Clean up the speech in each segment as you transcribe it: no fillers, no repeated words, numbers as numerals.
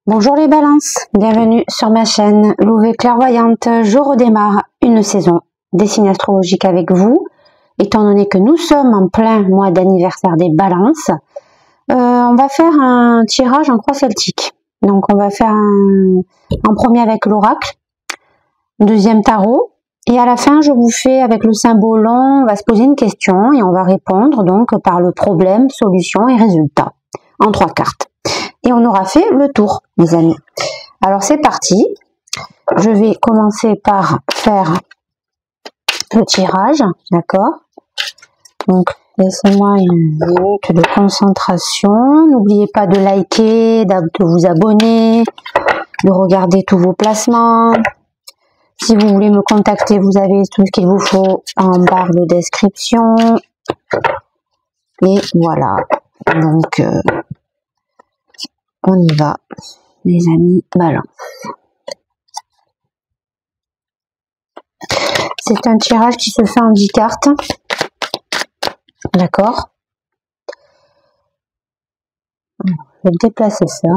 Bonjour les balances, bienvenue sur ma chaîne Louvet Clairvoyante. Je redémarre une saison des signes astrologiques avec vous. Étant donné que nous sommes en plein mois d'anniversaire des balances, on va faire un tirage en croix celtique. Donc on va faire en premier avec l'oracle, deuxième tarot, et à la fin je vous fais avec le symbole long, on va se poser une question et on va répondre donc par le problème, solution et résultat en 3 cartes. Et on aura fait le tour, mes amis. Alors c'est parti. Je vais commencer par faire le tirage, d'accord? Donc laissez-moi une minute de concentration. N'oubliez pas de liker, de vous abonner, de regarder tous vos placements. Si vous voulez me contacter, vous avez tout ce qu'il vous faut en barre de description. Et voilà. Donc on y va, les amis balance. C'est un tirage qui se fait en 10 cartes. D'accord. Je vais déplacer ça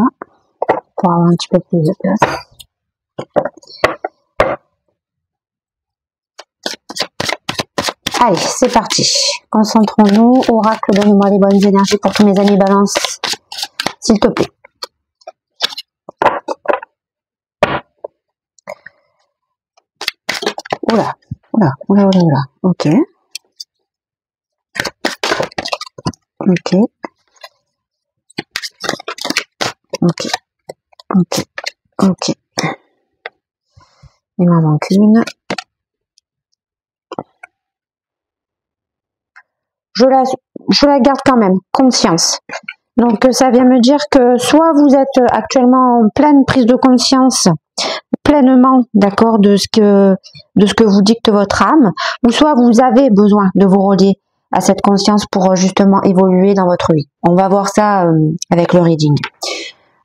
pour avoir un petit peu plus de place. Allez, c'est parti. Concentrons-nous. Oracle, donne-moi les bonnes énergies pour tous mes amis balance, s'il te plaît. Oula. Ok. Il m'en manque une. Je la garde quand même, conscience. Donc ça vient me dire que soit vous êtes actuellement en pleine prise de conscience, pleinement d'accord de ce que vous dicte votre âme, ou soit vous avez besoin de vous relier à cette conscience pour justement évoluer dans votre vie. On va voir ça avec le reading.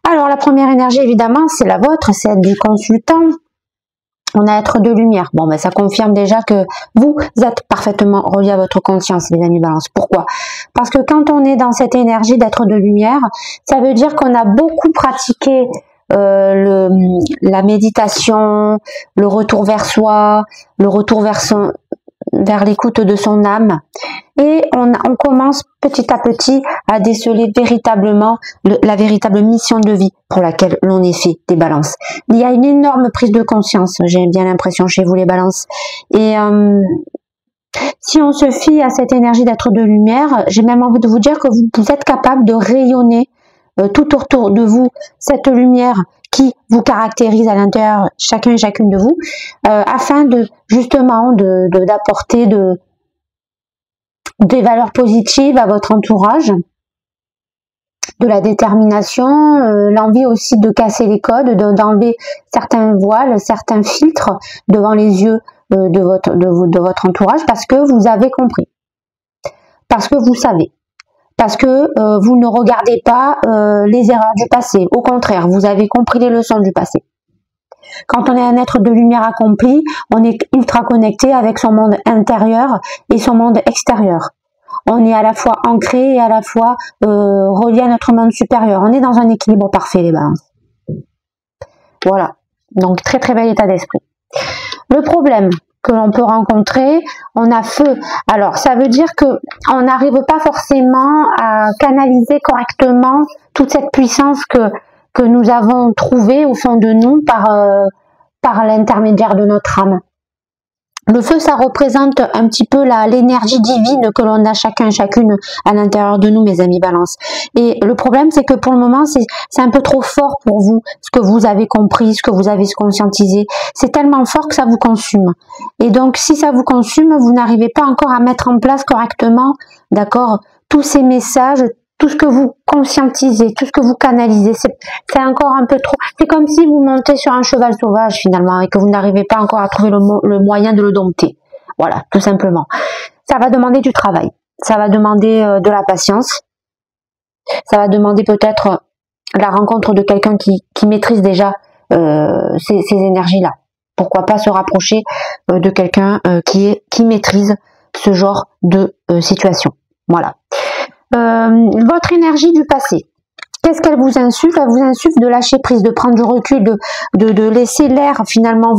Alors la première énergie évidemment c'est la vôtre, c'est celle du consultant. On a être de lumière. Bon, ben ça confirme déjà que vous êtes parfaitement relié à votre conscience, les amis balance. Pourquoi? Parce que quand on est dans cette énergie d'être de lumière, ça veut dire qu'on a beaucoup pratiqué la méditation, le retour vers soi, le retour vers l'écoute de son âme. Et on commence petit à petit à déceler véritablement la véritable mission de vie pour laquelle l'on est fait des balances. Il y a une énorme prise de conscience, j'ai bien l'impression chez vous les balances. Et si on se fie à cette énergie d'être de lumière, j'ai même envie de vous dire que vous êtes capable de rayonner tout autour de vous cette lumière qui vous caractérise à l'intérieur chacun et chacune de vous, afin de justement d'apporter des valeurs positives à votre entourage, de la détermination, l'envie aussi de casser les codes, d'enlever certains voiles, certains filtres devant les yeux de votre entourage, parce que vous avez compris, parce que vous savez, parce que vous ne regardez pas les erreurs du passé. Au contraire, vous avez compris les leçons du passé. Quand on est un être de lumière accompli, on est ultra connecté avec son monde intérieur et son monde extérieur. On est à la fois ancré et à la fois relié à notre monde supérieur. On est dans un équilibre parfait, les balances. Voilà. Donc, très très bel état d'esprit. Le problème que l'on peut rencontrer, on a feu. Alors, ça veut dire que on n'arrive pas forcément à canaliser correctement toute cette puissance que nous avons trouvée au fond de nous par l'intermédiaire de notre âme. Le feu, ça représente un petit peu l'énergie divine que l'on a chacun et chacune à l'intérieur de nous, mes amis balance. Et le problème, c'est que pour le moment, c'est un peu trop fort pour vous, ce que vous avez compris, ce que vous avez conscientisé. C'est tellement fort que ça vous consume. Et donc, si ça vous consume, vous n'arrivez pas encore à mettre en place correctement, d'accord, tous ces messages, tout ce que vous conscientisez, tout ce que vous canalisez, c'est encore un peu trop. C'est comme si vous montez sur un cheval sauvage finalement et que vous n'arrivez pas encore à trouver le moyen de le dompter. Voilà, tout simplement. Ça va demander du travail, ça va demander de la patience, ça va demander peut-être la rencontre de quelqu'un qui maîtrise déjà ces énergies-là. Pourquoi pas se rapprocher de quelqu'un qui maîtrise ce genre de situation. Voilà. Votre énergie du passé. qu'est-ce qu'elle vous insuffle? Elle vous insuffle de lâcher prise, de prendre du recul, de laisser l'air finalement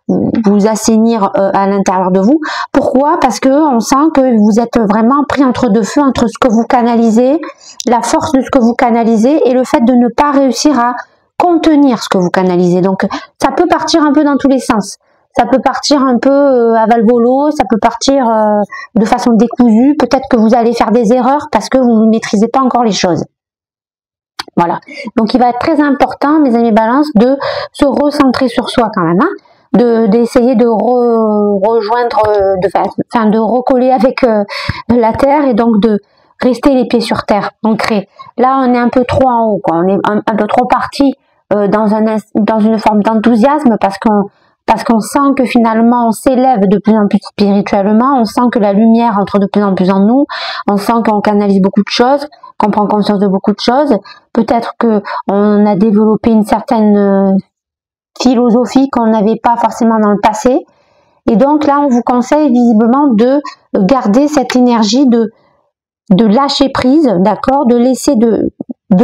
vous assainir à l'intérieur de vous. Pourquoi? Parce que on sent que vous êtes vraiment pris entre deux feux, entre ce que vous canalisez, la force de ce que vous canalisez et le fait de ne pas réussir à contenir ce que vous canalisez. Donc ça peut partir un peu dans tous les sens. Ça peut partir un peu à val-volo, ça peut partir de façon décousue. Peut-être que vous allez faire des erreurs parce que vous ne maîtrisez pas encore les choses. Voilà. Donc il va être très important, mes amis Balance, de se recentrer sur soi quand même, hein, d'essayer de rejoindre, de recoller avec la terre et donc de rester les pieds sur terre, ancré. Là, on est un peu trop en haut, quoi. On est un peu trop parti dans une forme d'enthousiasme parce qu'on sent que finalement on s'élève de plus en plus spirituellement, on sent que la lumière entre de plus en plus en nous, on sent qu'on canalise beaucoup de choses, qu'on prend conscience de beaucoup de choses. Peut-être que on a développé une certaine philosophie qu'on n'avait pas forcément dans le passé. Et donc là, on vous conseille visiblement de garder cette énergie de lâcher prise, d'accord, de laisser de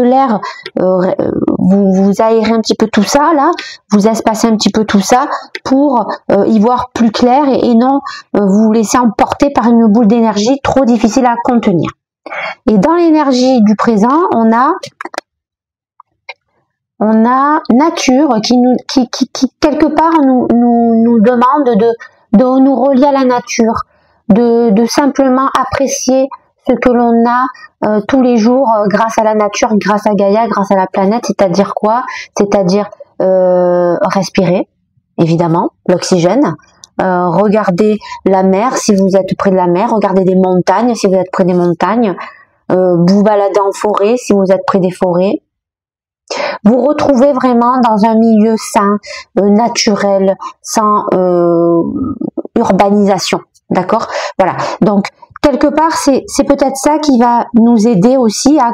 l'air, vous aérez un petit peu tout ça là, vous espacez un petit peu tout ça pour y voir plus clair et non vous laisser emporter par une boule d'énergie trop difficile à contenir. Et dans l'énergie du présent, on a nature qui quelque part nous demande de nous relier à la nature, de simplement apprécier ce que l'on a tous les jours grâce à la nature, grâce à Gaïa, grâce à la planète, c'est-à-dire quoi? C'est-à-dire respirer, évidemment, l'oxygène, regarder la mer si vous êtes près de la mer, regarder des montagnes si vous êtes près des montagnes, vous balader en forêt si vous êtes près des forêts, vous retrouvez vraiment dans un milieu sain, naturel, sans urbanisation, d'accord? Voilà, donc quelque part, c'est peut-être ça qui va nous aider aussi à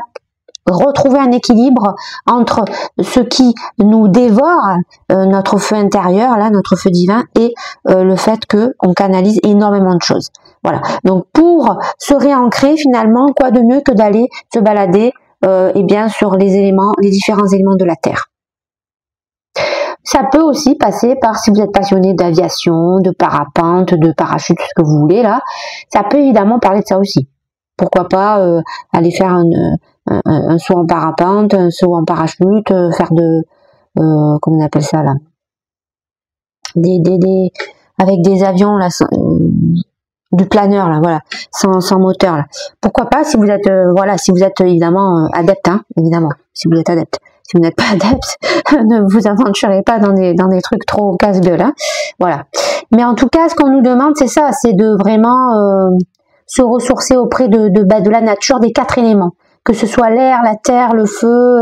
retrouver un équilibre entre ce qui nous dévore, notre feu intérieur, là, notre feu divin, et le fait que on canalise énormément de choses. Voilà. Donc pour se réancrer, finalement, quoi de mieux que d'aller se balader, eh bien, sur les différents éléments de la Terre. Ça peut aussi passer par, si vous êtes passionné d'aviation, de parapente, de parachute, ce que vous voulez là, ça peut évidemment parler de ça aussi. Pourquoi pas aller faire un saut en parapente, un saut en parachute, faire comment on appelle ça là, avec des avions là, du planeur là, voilà, sans moteur là. Pourquoi pas si vous êtes si vous êtes évidemment adepte, hein, évidemment, si vous êtes adepte. Si vous n'êtes pas adepte, ne vous aventurez pas dans des trucs trop casse-gueule, hein. Voilà. Mais en tout cas, ce qu'on nous demande, c'est ça, c'est de vraiment se ressourcer auprès de la nature, des 4 éléments, que ce soit l'air, la terre, le feu,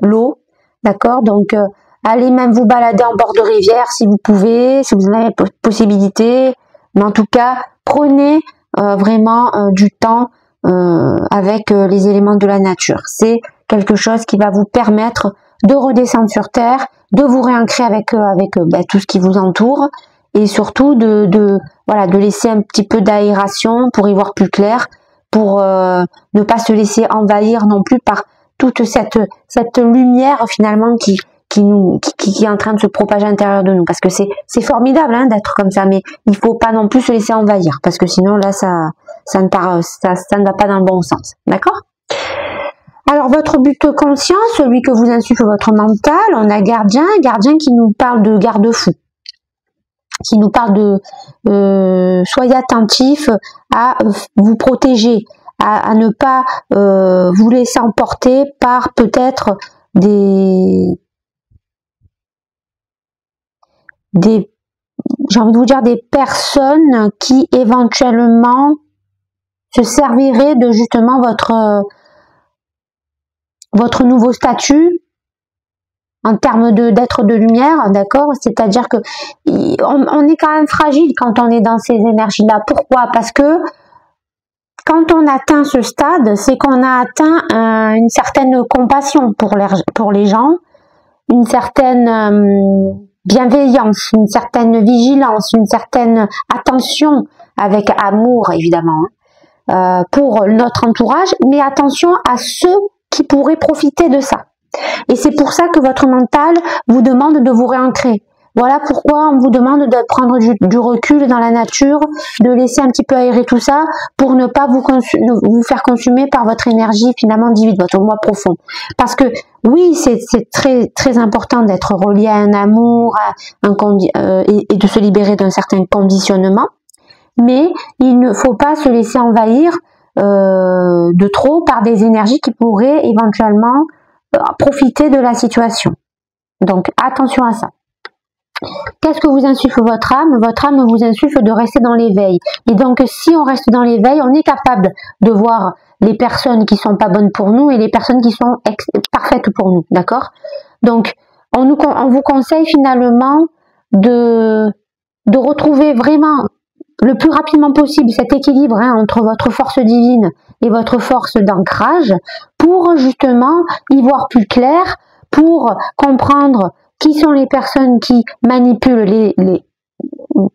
l'eau, d'accord. Donc, allez même vous balader en bord de rivière si vous pouvez, si vous en avez possibilité. Mais en tout cas, prenez vraiment du temps avec les éléments de la nature. C'est quelque chose qui va vous permettre de redescendre sur terre, de vous réancrer avec tout ce qui vous entoure et surtout de laisser un petit peu d'aération pour y voir plus clair, pour ne pas se laisser envahir non plus par toute cette lumière finalement qui est en train de se propager à l'intérieur de nous, parce que c'est formidable hein, d'être comme ça, mais il faut pas non plus se laisser envahir, parce que sinon là ça ne va pas dans le bon sens, d'accord? Alors votre but conscient, celui que vous insuffle votre mental, on a gardien qui nous parle de garde-fou, qui nous parle de soyez attentif à vous protéger, à ne pas vous laisser emporter par peut-être j'ai envie de vous dire des personnes qui éventuellement se serviraient de justement votre nouveau statut en termes d'être de lumière, d'accord? C'est-à-dire que on est quand même fragile quand on est dans ces énergies-là. Pourquoi? Parce que quand on atteint ce stade, c'est qu'on a atteint une certaine compassion pour les gens, une certaine bienveillance, une certaine vigilance, une certaine attention avec amour évidemment. pour notre entourage, mais attention à ceux qui pourraient profiter de ça. Et c'est pour ça que votre mental vous demande de vous réancrer. Voilà pourquoi on vous demande de prendre du recul dans la nature, de laisser un petit peu aérer tout ça pour ne pas vous faire consumer par votre énergie finalement divine, votre moi profond. Parce que oui, c'est très très important d'être relié à un amour et de se libérer d'un certain conditionnement, mais il ne faut pas se laisser envahir de trop par des énergies qui pourraient éventuellement profiter de la situation. Donc attention à ça. Qu'est-ce que vous insuffle votre âme? Votre âme vous insuffle de rester dans l'éveil. Et donc, si on reste dans l'éveil, on est capable de voir les personnes qui sont pas bonnes pour nous et les personnes qui sont parfaites pour nous. D'accord? Donc, on vous conseille finalement de retrouver vraiment le plus rapidement possible cet équilibre entre votre force divine et votre force d'ancrage pour justement y voir plus clair, pour comprendre qui sont les personnes qui manipulent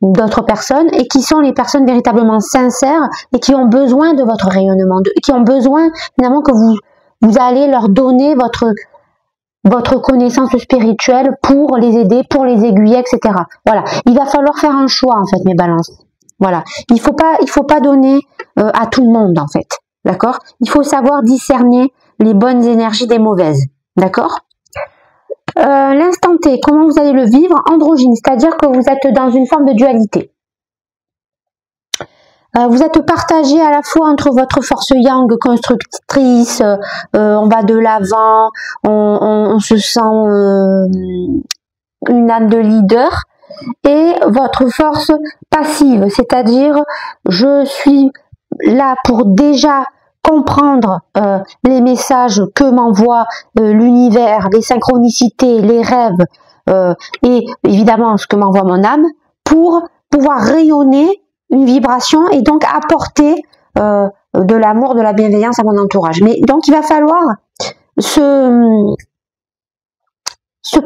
d'autres personnes et qui sont les personnes véritablement sincères et qui ont besoin de votre rayonnement, qui ont besoin finalement que vous allez leur donner votre connaissance spirituelle pour les aider, pour les aiguiller, etc. Voilà, il va falloir faire un choix en fait, mes balances. Voilà, il faut pas donner à tout le monde en fait, d'accord? Il faut savoir discerner les bonnes énergies des mauvaises, d'accord? L'instant T, comment vous allez le vivre? Androgyne, c'est-à-dire que vous êtes dans une forme de dualité. Vous êtes partagé à la fois entre votre force yang constructrice, on va de l'avant, on se sent une âme de leader, et votre force passive, c'est-à-dire je suis là pour déjà comprendre les messages que m'envoie l'univers, les synchronicités, les rêves et évidemment ce que m'envoie mon âme pour pouvoir rayonner une vibration et donc apporter de l'amour, de la bienveillance à mon entourage. Mais donc il va falloir se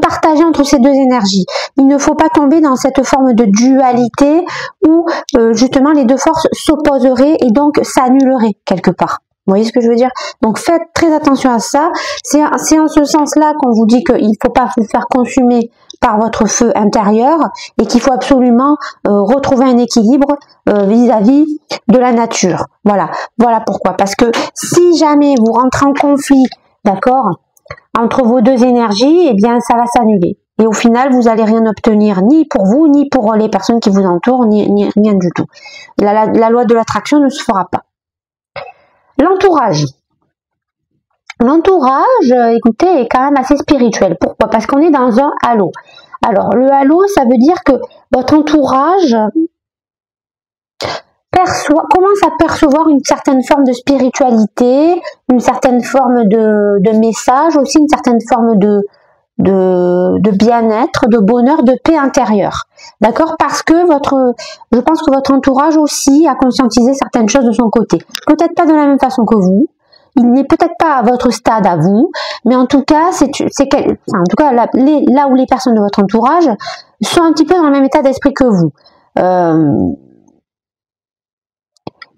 partager entre ces deux énergies. Il ne faut pas tomber dans cette forme de dualité où justement les deux forces s'opposeraient et donc s'annuleraient quelque part. Vous voyez ce que je veux dire? Donc faites très attention à ça. C'est en ce sens-là qu'on vous dit qu'il ne faut pas vous faire consumer par votre feu intérieur et qu'il faut absolument retrouver un équilibre vis-à-vis de la nature. Voilà pourquoi. Parce que si jamais vous rentrez en conflit, d'accord, entre vos deux énergies, eh bien ça va s'annuler. Et au final, vous n'allez rien obtenir, ni pour vous, ni pour les personnes qui vous entourent, ni rien du tout. La loi de l'attraction ne se fera pas. L'entourage. L'entourage, écoutez, est quand même assez spirituel. Pourquoi? Parce qu'on est dans un halo. Alors, le halo, ça veut dire que votre entourage commence à percevoir une certaine forme de spiritualité, une certaine forme de message, aussi une certaine forme de bien-être, de bonheur, de paix intérieure. D'accord? Parce que je pense que votre entourage aussi a conscientisé certaines choses de son côté. Peut-être pas de la même façon que vous. Il n'est peut-être pas à votre stade à vous, mais en tout cas, là où les personnes de votre entourage sont un petit peu dans le même état d'esprit que vous.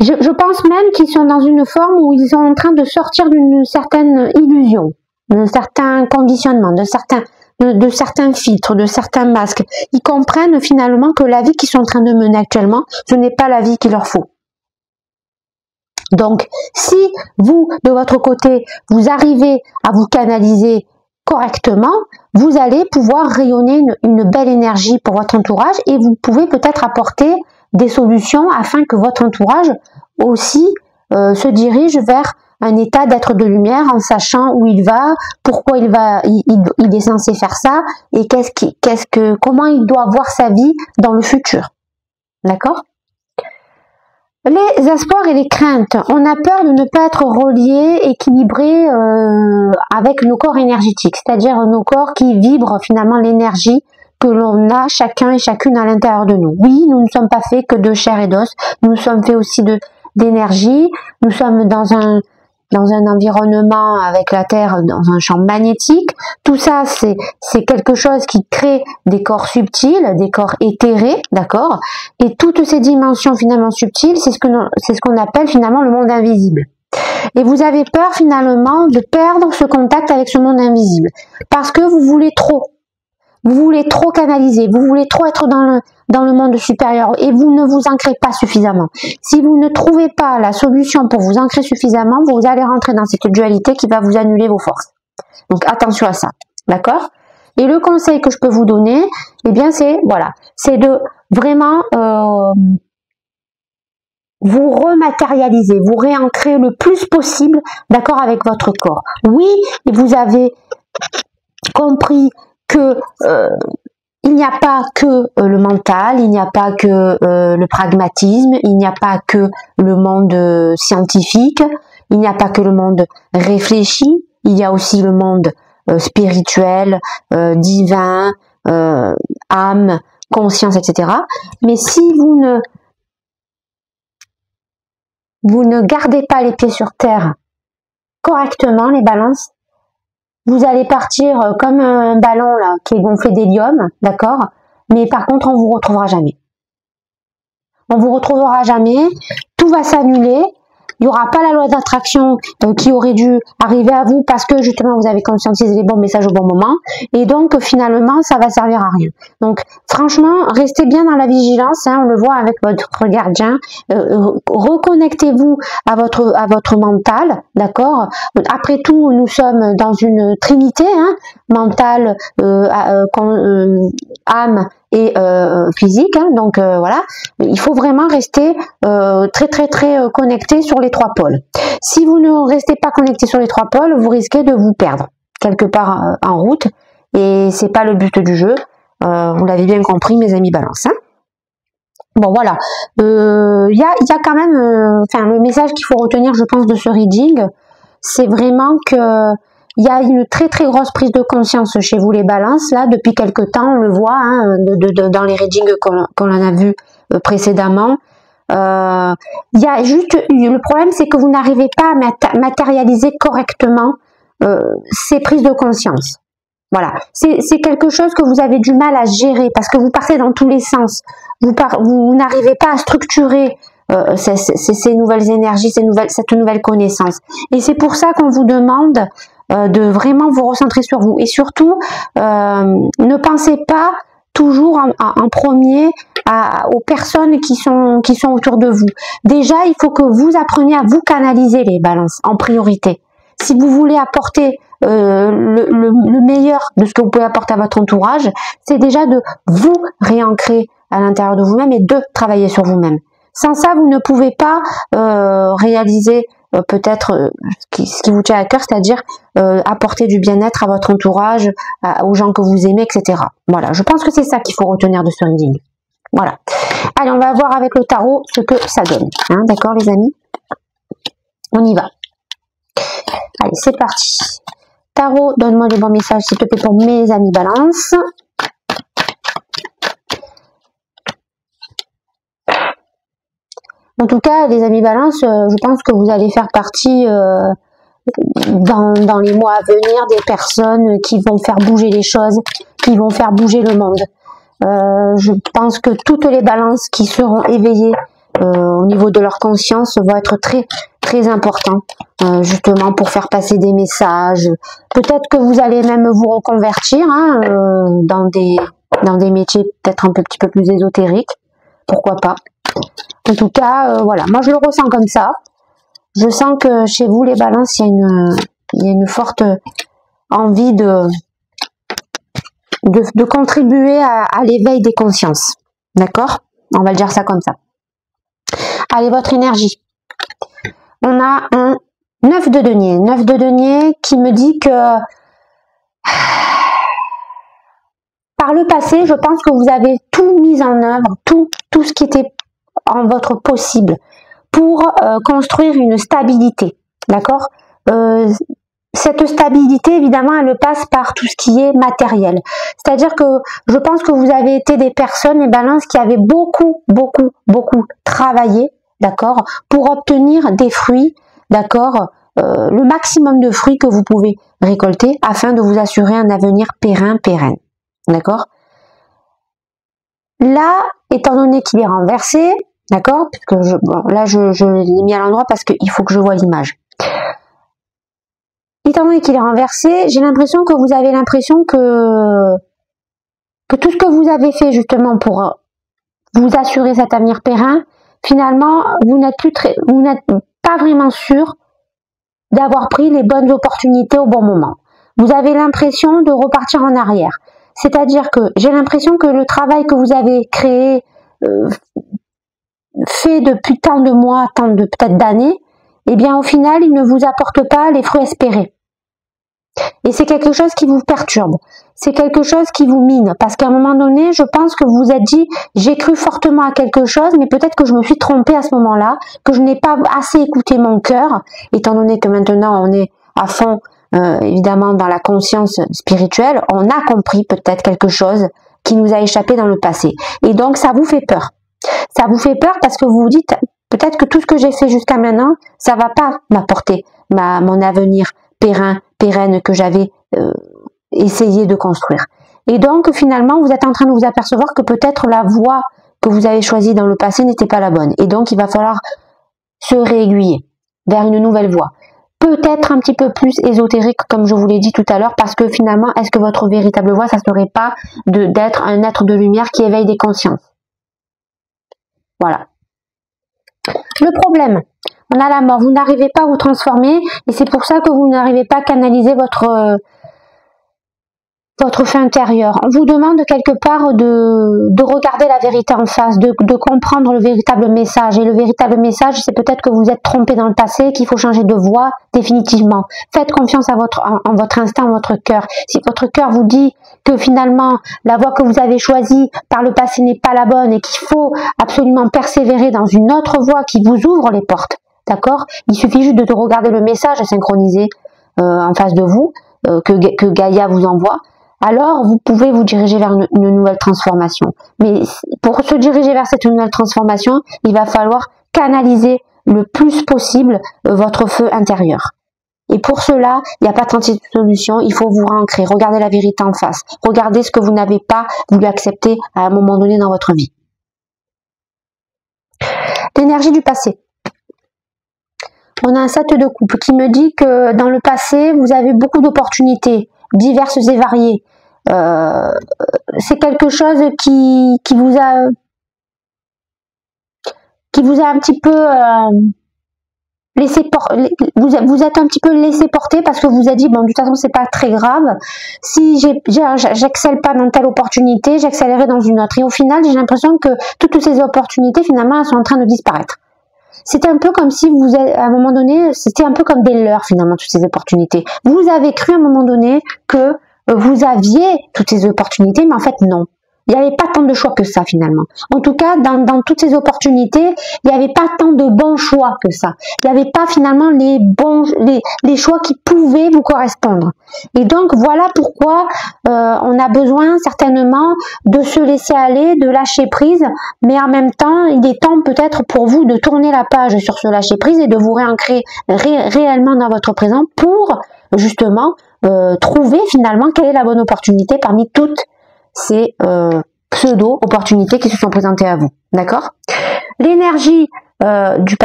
Je pense même qu'ils sont dans une forme où ils sont en train de sortir d'une certaine illusion, d'un certain conditionnement, de certains filtres, de certains masques. Ils comprennent finalement que la vie qu'ils sont en train de mener actuellement, ce n'est pas la vie qu'il leur faut. Donc, si vous, de votre côté, vous arrivez à vous canaliser correctement, vous allez pouvoir rayonner une belle énergie pour votre entourage et vous pouvez peut-être apporter des solutions afin que votre entourage aussi se dirige vers un état d'être de lumière en sachant où il va, pourquoi il est censé faire ça et comment il doit voir sa vie dans le futur. D'accord? Les espoirs et les craintes. On a peur de ne pas être relié, équilibré avec nos corps énergétiques, c'est-à-dire nos corps qui vibrent finalement l'énergie que l'on a chacun et chacune à l'intérieur de nous. Oui, nous ne sommes pas faits que de chair et d'os, nous sommes faits aussi d'énergie, nous sommes dans dans un environnement avec la Terre dans un champ magnétique. Tout ça, c'est quelque chose qui crée des corps subtils, des corps éthérés, d'accord? Et toutes ces dimensions finalement subtiles, c'est ce qu'on appelle finalement le monde invisible. Et vous avez peur finalement de perdre ce contact avec ce monde invisible parce que vous voulez trop. Vous voulez trop canaliser, vous voulez trop être dans le monde supérieur et vous ne vous ancrez pas suffisamment. Si vous ne trouvez pas la solution pour vous ancrer suffisamment, vous allez rentrer dans cette dualité qui va vous annuler vos forces. Donc attention à ça, d'accord? Et le conseil que je peux vous donner, eh bien c'est voilà, c'est de vraiment vous rematérialiser, vous réancrer le plus possible, d'accord, avec votre corps. Oui, vous avez compris que il n'y a pas que le mental, il n'y a pas que le pragmatisme, il n'y a pas que le monde scientifique, il n'y a pas que le monde réfléchi, il y a aussi le monde spirituel, divin, âme, conscience, etc. Mais si vous ne gardez pas les pieds sur terre correctement, les balances, vous allez partir comme un ballon là qui est gonflé d'hélium, d'accord? Mais par contre, on vous retrouvera jamais. On vous retrouvera jamais, tout va s'annuler, il n'y aura pas la loi d'attraction qui aurait dû arriver à vous parce que justement vous avez conscientisé les bons messages au bon moment et donc finalement ça va servir à rien. Donc franchement, restez bien dans la vigilance, hein, on le voit avec votre gardien, reconnectez-vous à votre mental, d'accord? Après tout, nous sommes dans une trinité, hein, mental, âme et physique, hein, donc voilà, il faut vraiment rester très connecté sur les trois pôles. Si vous ne restez pas connecté sur les trois pôles, vous risquez de vous perdre quelque part en route et c'est pas le but du jeu. Vous l'avez bien compris, mes amis balance. Hein. Bon voilà, y a quand même, le message qu'il faut retenir, je pense, de ce reading, c'est vraiment que il y a une très grosse prise de conscience chez vous les balances, là, depuis quelque temps, on le voit, hein, dans les readings qu'on en a vu précédemment. Il y a juste, le problème c'est que vous n'arrivez pas à matérialiser correctement ces prises de conscience. Voilà, c'est quelque chose que vous avez du mal à gérer parce que vous partez dans tous les sens. Vous n'arrivez pas à structurer ces nouvelles énergies, cette nouvelle connaissance. Et c'est pour ça qu'on vous demande de vraiment vous recentrer sur vous. Et surtout, ne pensez pas toujours en premier aux personnes qui sont autour de vous. Déjà, il faut que vous appreniez à vous canaliser les balances en priorité. Si vous voulez apporter le meilleur de ce que vous pouvez apporter à votre entourage, c'est déjà de vous réancrer à l'intérieur de vous-même et de travailler sur vous-même. Sans ça, vous ne pouvez pas réaliser peut-être ce qui vous tient à cœur, c'est-à-dire apporter du bien-être à votre entourage, aux gens que vous aimez, etc. Voilà, je pense que c'est ça qu'il faut retenir de ce reading. Voilà. Allez, on va voir avec le tarot ce que ça donne. Hein, d'accord, les amis? On y va. Allez, c'est parti. Tarot, donne-moi les bons messages, s'il te plaît, pour mes amis balance. En tout cas, les amis balance, je pense que vous allez faire partie dans les mois à venir des personnes qui vont faire bouger les choses, qui vont faire bouger le monde. Je pense que toutes les balances qui seront éveillées au niveau de leur conscience vont être très importants, justement pour faire passer des messages. Peut-être que vous allez même vous reconvertir hein, dans des métiers peut-être un petit peu plus ésotériques. Pourquoi pas? En tout cas, voilà, moi je le ressens comme ça. Je sens que chez vous, les balances, il y a une forte envie de contribuer à l'éveil des consciences. D'accord? On va le dire ça comme ça. Allez, votre énergie. On a un 9 de denier. 9 de denier qui me dit que par le passé, je pense que vous avez tout mis en œuvre, tout ce qui était en votre possible pour construire une stabilité. D'accord? Cette stabilité, évidemment, elle passe par tout ce qui est matériel. C'est-à-dire que je pense que vous avez été des personnes, les balances, qui avaient beaucoup travaillé, d'accord, pour obtenir des fruits, d'accord, le maximum de fruits que vous pouvez récolter afin de vous assurer un avenir pérenne. D'accord? Là, étant donné qu'il est renversé, d'accord? Là, je l'ai mis à l'endroit parce qu'il faut que je vois l'image. Étant donné qu'il est renversé, j'ai l'impression que vous avez l'impression que tout ce que vous avez fait justement pour vous assurer cet avenir pérenne, finalement, vous n'êtes pas vraiment sûr d'avoir pris les bonnes opportunités au bon moment. Vous avez l'impression de repartir en arrière. C'est-à-dire que j'ai l'impression que le travail que vous avez créé, fait depuis tant de mois, tant de peut-être d'années, eh bien au final, il ne vous apporte pas les fruits espérés. Et c'est quelque chose qui vous perturbe. C'est quelque chose qui vous mine. Parce qu'à un moment donné, je pense que vous vous êtes dit, j'ai cru fortement à quelque chose, mais peut-être que je me suis trompée à ce moment-là, que je n'ai pas assez écouté mon cœur, étant donné que maintenant on est à fond, évidemment, dans la conscience spirituelle, on a compris peut-être quelque chose qui nous a échappé dans le passé. Et donc, ça vous fait peur. Ça vous fait peur parce que vous vous dites, peut-être que tout ce que j'ai fait jusqu'à maintenant, ça va pas m'apporter mon avenir pérenne que j'avais essayé de construire. Et donc, finalement, vous êtes en train de vous apercevoir que peut-être la voie que vous avez choisie dans le passé n'était pas la bonne. Et donc, il va falloir se réaiguiller vers une nouvelle voie. Peut-être un petit peu plus ésotérique, comme je vous l'ai dit tout à l'heure, parce que finalement, est-ce que votre véritable voie, ça serait pas d'être un être de lumière qui éveille des consciences? Voilà. Le problème, on a la mort. Vous n'arrivez pas à vous transformer et c'est pour ça que vous n'arrivez pas à canaliser votre feu intérieur. On vous demande quelque part de regarder la vérité en face, de comprendre le véritable message. Et le véritable message, c'est peut-être que vous êtes trompé dans le passé, qu'il faut changer de voie définitivement. Faites confiance en votre instinct, en votre cœur. Si votre cœur vous dit que finalement, la voie que vous avez choisie par le passé n'est pas la bonne et qu'il faut absolument persévérer dans une autre voie qui vous ouvre les portes, d'accord? Il suffit juste de regarder le message synchronisé en face de vous, que Gaïa vous envoie. Alors vous pouvez vous diriger vers une nouvelle transformation. Mais pour se diriger vers cette nouvelle transformation, il va falloir canaliser le plus possible votre feu intérieur. Et pour cela, il n'y a pas 36 solutions, il faut vous ancrer, regarder la vérité en face, regardez ce que vous n'avez pas voulu accepter à un moment donné dans votre vie. L'énergie du passé. On a un 7 de coupe qui me dit que dans le passé, vous avez beaucoup d'opportunités, diverses et variées. C'est quelque chose qui vous a un petit peu vous êtes un petit peu laissé porter parce que vous avez dit bon, de toute façon c'est pas très grave, si j'excelle pas dans telle opportunité, j'accélérerai dans une autre, et au final j'ai l'impression que toutes ces opportunités finalement elles sont en train de disparaître. C'était un peu comme si vous, à un moment donné, c'était un peu comme des leurres finalement, toutes ces opportunités. Vous avez cru à un moment donné que vous aviez toutes ces opportunités, mais en fait non. Il n'y avait pas tant de choix que ça finalement. En tout cas, dans toutes ces opportunités, il n'y avait pas tant de bons choix que ça. Il n'y avait pas finalement les choix qui pouvaient vous correspondre. Et donc voilà pourquoi on a besoin certainement de se laisser aller, de lâcher prise, mais en même temps, il est temps peut-être pour vous de tourner la page sur ce lâcher prise et de vous réancrer réellement dans votre présent pour justement trouver finalement quelle est la bonne opportunité parmi toutes ces pseudo-opportunités qui se sont présentées à vous. D'accord? L'énergie du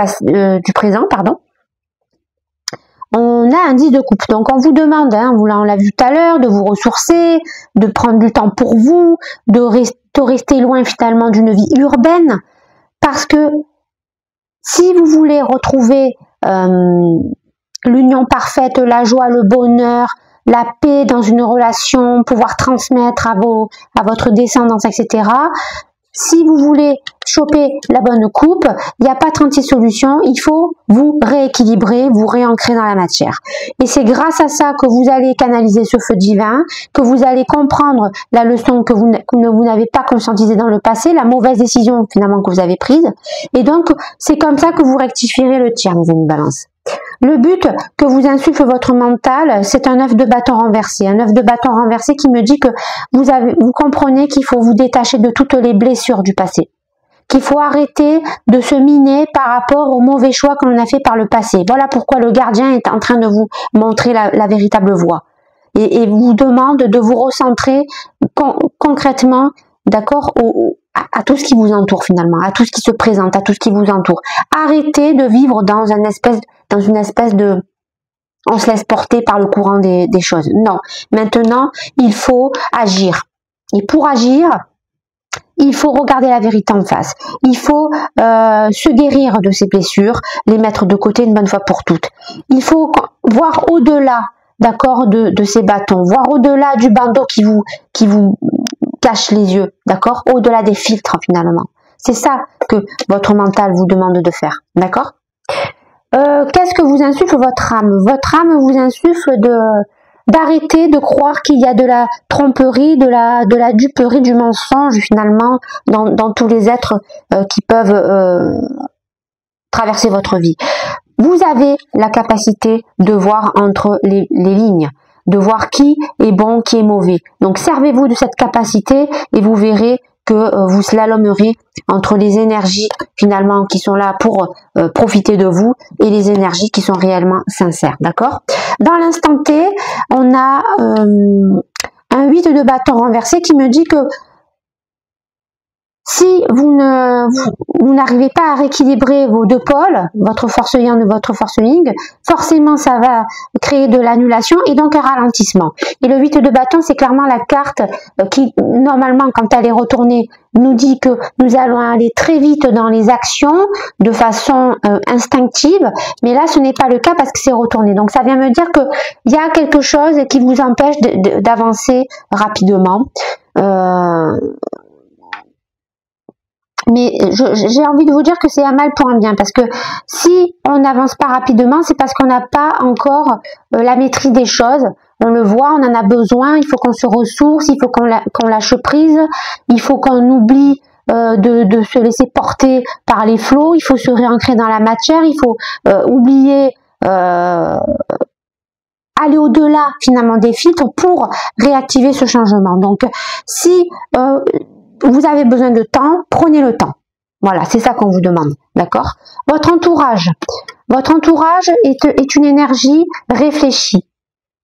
présent, pardon. On a un 10 de coupe. Donc on vous demande, on l'a vu tout à l'heure, de vous ressourcer, de prendre du temps pour vous, de rester loin finalement d'une vie urbaine. Parce que si vous voulez retrouver l'union parfaite, la joie, le bonheur, la paix dans une relation, pouvoir transmettre à votre descendance, etc. Si vous voulez choper la bonne coupe, il n'y a pas 36 solutions, il faut vous rééquilibrer, vous réancrer dans la matière. Et c'est grâce à ça que vous allez canaliser ce feu divin, que vous allez comprendre la leçon que vous n'avez pas conscientisée dans le passé, la mauvaise décision finalement que vous avez prise. Et donc, c'est comme ça que vous rectifierez le tir, mes amis balance. Le but que vous insuffle votre mental, c'est un œuf de bâton renversé. Un œuf de bâton renversé qui me dit que vous comprenez qu'il faut vous détacher de toutes les blessures du passé. qu'il faut arrêter de se miner par rapport aux mauvais choix que l'on a fait par le passé. Voilà pourquoi le gardien est en train de vous montrer la véritable voie et vous demande de vous recentrer concrètement, d'accord, à tout ce qui vous entoure finalement, à tout ce qui se présente, à tout ce qui vous entoure. Arrêtez de vivre dans une espèce de on se laisse porter par le courant des choses. Non, maintenant il faut agir. Et pour agir, il faut regarder la vérité en face. Il faut se guérir de ses blessures, les mettre de côté une bonne fois pour toutes. Il faut voir au-delà, d'accord, de ces bâtons, voir au-delà du bandeau qui vous cache les yeux, d'accord, au-delà des filtres finalement. C'est ça que votre mental vous demande de faire, d'accord. Qu'est-ce que vous insuffle votre âme? Votre âme vous insuffle d'arrêter de croire qu'il y a de la tromperie, de la duperie, du mensonge finalement dans tous les êtres qui peuvent traverser votre vie. Vous avez la capacité de voir entre les lignes, de voir qui est bon, qui est mauvais. Donc servez-vous de cette capacité et vous verrez que vous slalomerez entre les énergies finalement qui sont là pour profiter de vous et les énergies qui sont réellement sincères, d'accord. Dans l'instant T, on a un 8 de bâton renversé qui me dit que si vous n'arrivez pas à rééquilibrer vos deux pôles, votre force yang et votre force yin, forcément ça va créer de l'annulation et donc un ralentissement. Et le 8 de bâton, c'est clairement la carte qui, normalement, quand elle est retournée, nous dit que nous allons aller très vite dans les actions de façon instinctive, mais là ce n'est pas le cas parce que c'est retourné. Donc ça vient me dire qu'il y a quelque chose qui vous empêche d'avancer rapidement. Mais j'ai envie de vous dire que c'est un mal pour un bien, parce que si on n'avance pas rapidement, c'est parce qu'on n'a pas encore la maîtrise des choses. On le voit, on en a besoin, il faut qu'on se ressource, il faut qu'on lâche prise, il faut qu'on oublie de se laisser porter par les flots, il faut se réancrer dans la matière, il faut oublier aller au-delà finalement des filtres pour réactiver ce changement. Donc si vous avez besoin de temps, prenez le temps. Voilà, c'est ça qu'on vous demande, d'accord. Votre entourage est une énergie réfléchie,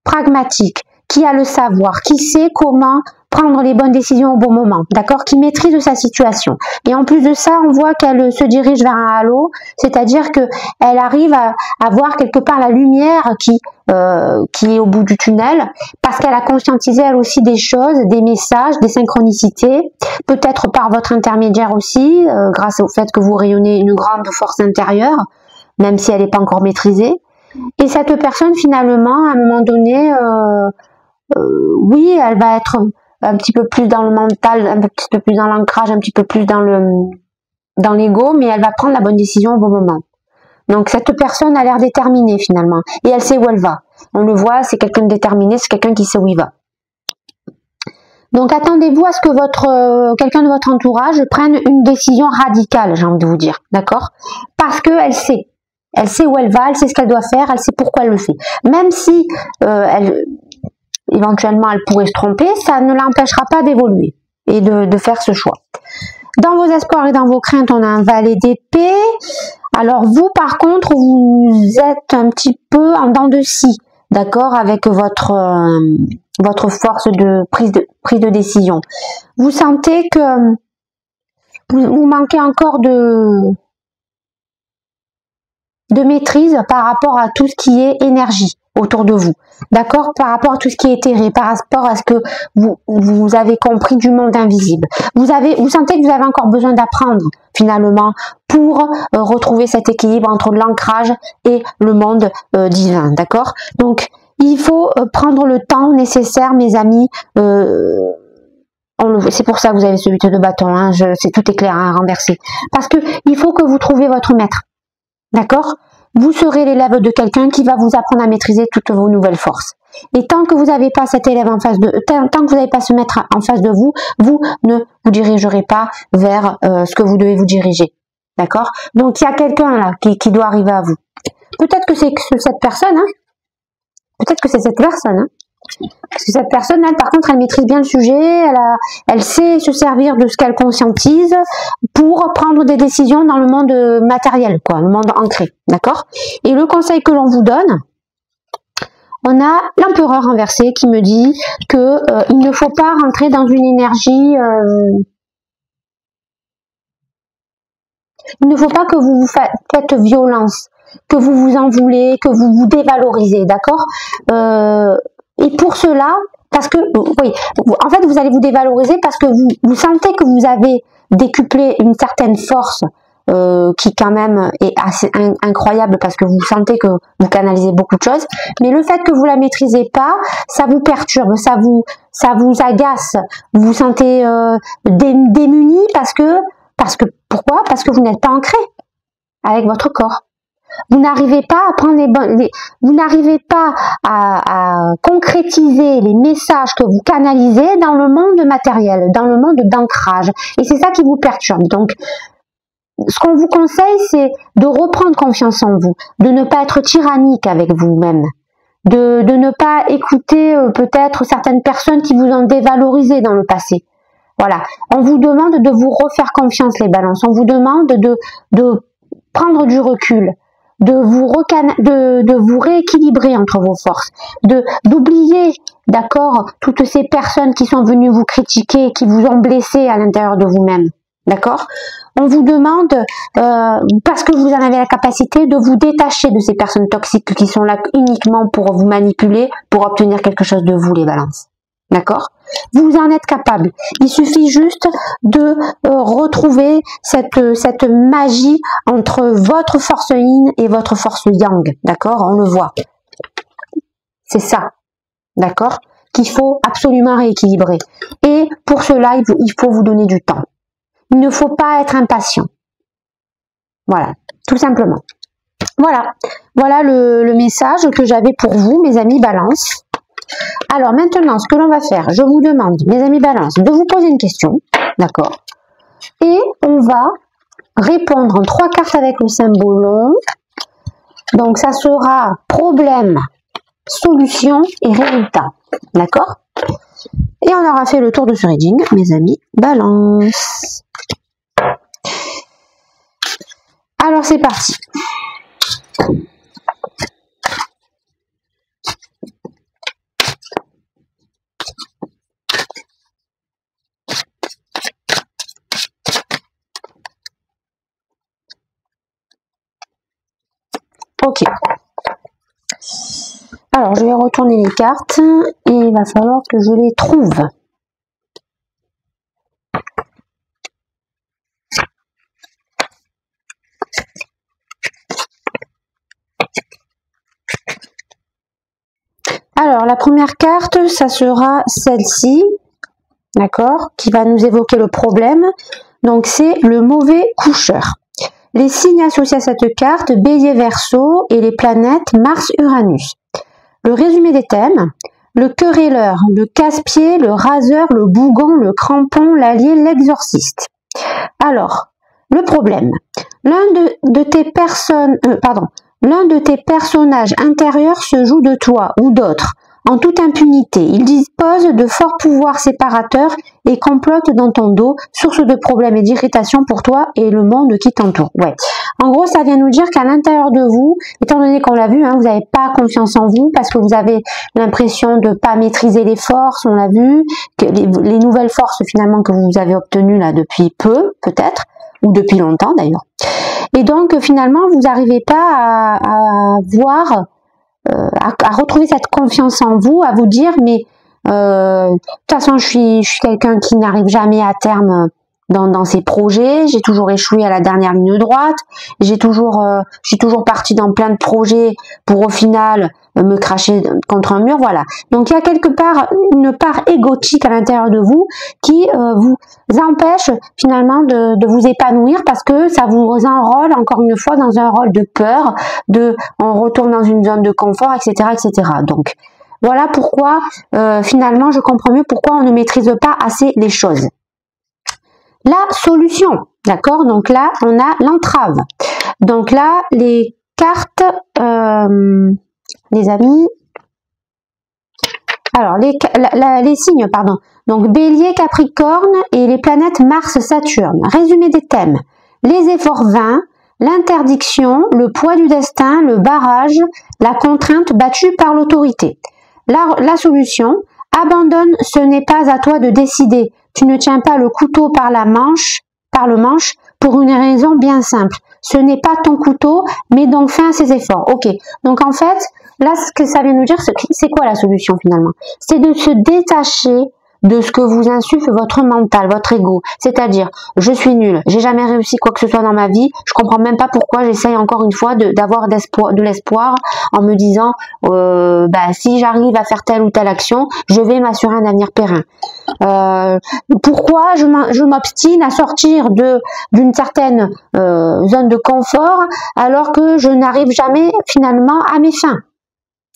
pragmatique, qui a le savoir, qui sait comment prendre les bonnes décisions au bon moment, d'accord, qui maîtrise sa situation. Et en plus de ça, on voit qu'elle se dirige vers un halo, c'est-à-dire que elle arrive à voir quelque part la lumière qui est au bout du tunnel, parce qu'elle a conscientisé elle aussi des choses, des messages, des synchronicités, peut-être par votre intermédiaire aussi, grâce au fait que vous rayonnez une grande force intérieure, même si elle n'est pas encore maîtrisée. Et cette personne, finalement, à un moment donné, oui, elle va être un petit peu plus dans le mental, un petit peu plus dans l'ancrage, un petit peu plus dans l'ego, mais elle va prendre la bonne décision au bon moment. Donc cette personne a l'air déterminée finalement, et elle sait où elle va. On le voit, c'est quelqu'un de déterminé, c'est quelqu'un qui sait où il va. Donc attendez-vous à ce que quelqu'un de votre entourage prenne une décision radicale, j'ai envie de vous dire, d'accord? Parce qu'elle sait. Elle sait où elle va, elle sait ce qu'elle doit faire, elle sait pourquoi elle le fait. Même si éventuellement elle pourrait se tromper, ça ne l'empêchera pas d'évoluer et de faire ce choix. Dans vos espoirs et dans vos craintes, on a un valet d'épée. Alors vous, par contre, vous êtes un petit peu en dents de scie, d'accord, avec votre force de prise de décision. Vous sentez que vous manquez encore de maîtrise par rapport à tout ce qui est énergie autour de vous, d'accord, par rapport à tout ce qui est éthéré, par rapport à ce que vous avez compris du monde invisible. Vous sentez que vous avez encore besoin d'apprendre finalement pour retrouver cet équilibre entre l'ancrage et le monde divin, d'accord. Donc il faut prendre le temps nécessaire, mes amis. C'est pour ça que vous avez ce 8 de bâton, hein, c'est tout est clair, hein, renversé, parce que il faut que vous trouviez votre maître. D'accord? Vous serez l'élève de quelqu'un qui va vous apprendre à maîtriser toutes vos nouvelles forces. Et tant que vous n'avez pas cet élève en face tant que vous n'avez pas ce maître en face de vous, vous ne vous dirigerez pas vers ce que vous devez vous diriger. D'accord? Donc il y a quelqu'un là qui doit arriver à vous. Peut-être que c'est cette personne, hein? Peut-être que c'est cette personne, hein? Parce que cette personne, elle, par contre, elle maîtrise bien le sujet, elle sait se servir de ce qu'elle conscientise pour prendre des décisions dans le monde matériel, quoi, le monde ancré, d'accord? Et le conseil que l'on vous donne, on a l'empereur inversé qui me dit que il ne faut pas rentrer dans une énergie... il ne faut pas que vous vous faites violence, que vous vous en voulez, que vous vous dévalorisez, d'accord? Et pour cela, parce que, oui, en fait, vous allez vous dévaloriser parce que vous sentez que vous avez décuplé une certaine force qui quand même est assez incroyable parce que vous sentez que vous canalisez beaucoup de choses, mais le fait que vous la maîtrisez pas, ça vous perturbe, ça vous agace, vous vous sentez démuni parce que pourquoi? Parce que vous n'êtes pas ancré avec votre corps. Vous n'arrivez pas à prendre vous n'arrivez pas à concrétiser les messages que vous canalisez dans le monde matériel, dans le monde d'ancrage. Et c'est ça qui vous perturbe. Donc, ce qu'on vous conseille, c'est de reprendre confiance en vous, de ne pas être tyrannique avec vous-même, de ne pas écouter peut-être certaines personnes qui vous ont dévalorisé dans le passé. Voilà. On vous demande de vous refaire confiance, les balances. On vous demande de prendre du recul, de vous rééquilibrer entre vos forces, d'oublier, d'accord, toutes ces personnes qui sont venues vous critiquer, qui vous ont blessé à l'intérieur de vous-même, d'accord? On vous demande, parce que vous en avez la capacité, de vous détacher de ces personnes toxiques qui sont là uniquement pour vous manipuler, pour obtenir quelque chose de vous, les balances. D'accord? Vous en êtes capable. Il suffit juste de retrouver cette magie entre votre force yin et votre force yang. D'accord? On le voit. C'est ça. D'accord? Qu'il faut absolument rééquilibrer. Et pour cela, il faut vous donner du temps. Il ne faut pas être impatient. Voilà. Tout simplement. Voilà. Voilà le message que j'avais pour vous, mes amis Balance. Alors maintenant, ce que l'on va faire, je vous demande, mes amis Balance, de vous poser une question, d'accord? Et on va répondre en 3 cartes avec le symbole long. Donc ça sera problème, solution et résultat, d'accord? Et on aura fait le tour de ce reading, mes amis Balance. Alors c'est parti. Ok. Alors, je vais retourner les cartes et il va falloir que je les trouve. Alors, la première carte, ça sera celle-ci, d'accord, qui va nous évoquer le problème. Donc, c'est le mauvais coucheur. Les signes associés à cette carte, Bélier, Verseau et les planètes Mars-Uranus. Le résumé des thèmes, le querelleur, le casse-pied, le raseur, le bougon, le crampon, l'allié, l'exorciste. Alors, le problème, l'un de tes personnages intérieurs se joue de toi ou d'autres, en toute impunité. Il dispose de forts pouvoirs séparateurs et complote dans ton dos, source de problèmes et d'irritation pour toi et le monde qui t'entoure. Ouais. En gros, ça vient nous dire qu'à l'intérieur de vous, étant donné qu'on l'a vu, hein, vous n'avez pas confiance en vous parce que vous avez l'impression de ne pas maîtriser les forces, on l'a vu, que les nouvelles forces finalement que vous avez obtenues là depuis peu, peut-être, ou depuis longtemps d'ailleurs. Et donc finalement, vous n'arrivez pas à voir... à retrouver cette confiance en vous, à vous dire mais de toute façon je suis quelqu'un qui n'arrive jamais à terme dans ses projets, j'ai toujours échoué à la dernière ligne droite, je suis toujours partie dans plein de projets pour au final me cracher contre un mur, voilà. Donc il y a quelque part une part égotique à l'intérieur de vous qui vous empêche finalement de vous épanouir parce que ça vous enrôle encore une fois dans un rôle de peur, on retourne dans une zone de confort, etc., etc. Donc voilà pourquoi finalement je comprends mieux pourquoi on ne maîtrise pas assez les choses. La solution, d'accord? Donc là, on a l'entrave. Donc là, les cartes, les amis. alors les signes, pardon. Donc Bélier, Capricorne et les planètes Mars, Saturne. Résumé des thèmes. Les efforts vains, l'interdiction, le poids du destin, le barrage, la contrainte battue par l'autorité. La solution, abandonne, ce n'est pas à toi de décider. Tu ne tiens pas le couteau par le manche, pour une raison bien simple. Ce n'est pas ton couteau, mais donc fin à ses efforts. Ok, donc en fait, là, ce que ça vient nous dire, c'est quoi la solution finalement? C'est de se détacher de ce que vous insuffle votre mental, votre ego. C'est-à-dire, je suis nul, j'ai jamais réussi quoi que ce soit dans ma vie, je comprends même pas pourquoi j'essaye encore une fois d'avoir de l'espoir en me disant, si j'arrive à faire telle ou telle action, je vais m'assurer un avenir périn. Pourquoi je m'obstine à sortir d'une certaine zone de confort alors que je n'arrive jamais finalement à mes fins?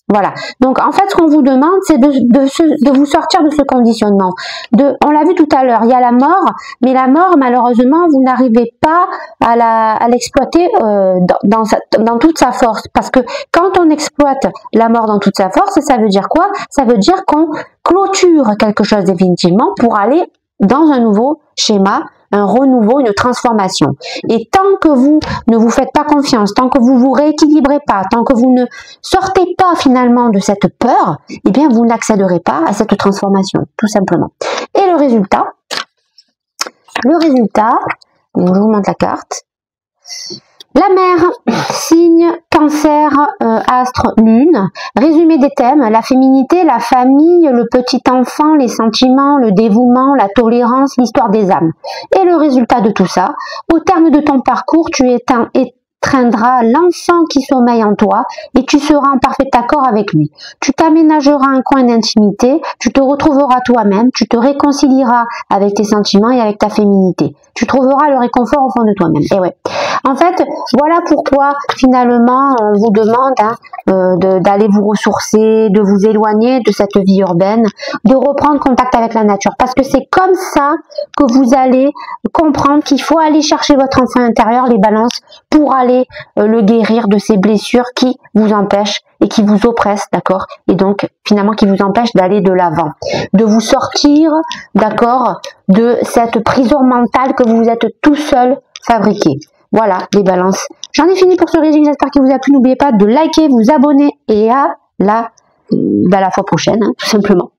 Voilà. Donc, en fait, ce qu'on vous demande, c'est de vous sortir de ce conditionnement. On l'a vu tout à l'heure, il y a la mort, mais la mort, malheureusement, vous n'arrivez pas à l'exploiter dans toute sa force. Parce que quand on exploite la mort dans toute sa force, ça veut dire quoi? Ça veut dire qu'on clôture quelque chose définitivement pour aller dans un nouveau schéma, un renouveau, une transformation. Et tant que vous ne vous faites pas confiance, tant que vous vous rééquilibrez pas, tant que vous ne sortez pas finalement de cette peur, eh bien vous n'accéderez pas à cette transformation, tout simplement. Et le résultat, je vous montre la carte. La mer, signe, cancer, astre, lune. Résumé des thèmes, la féminité, la famille, le petit enfant, les sentiments, le dévouement, la tolérance, l'histoire des âmes. Et le résultat de tout ça, au terme de ton parcours, tu étreindras l'enfant qui sommeille en toi et tu seras en parfait accord avec lui. Tu t'aménageras un coin d'intimité, tu te retrouveras toi-même, tu te réconcilieras avec tes sentiments et avec ta féminité. Tu trouveras le réconfort au fond de toi-même. Et ouais. En fait, voilà pourquoi finalement on vous demande d'aller vous ressourcer, de vous éloigner de cette vie urbaine, de reprendre contact avec la nature. Parce que c'est comme ça que vous allez comprendre qu'il faut aller chercher votre enfant intérieur, les balances, pour aller le guérir de ces blessures qui vous empêchent et qui vous oppressent, d'accord? Et donc, finalement, qui vous empêchent d'aller de l'avant. De vous sortir, d'accord, de cette prison mentale que vous vous êtes tout seul fabriqué. Voilà, les balances. J'en ai fini pour ce régime, j'espère qu'il vous a plu. N'oubliez pas de liker, vous abonner et à la fois prochaine, hein, tout simplement.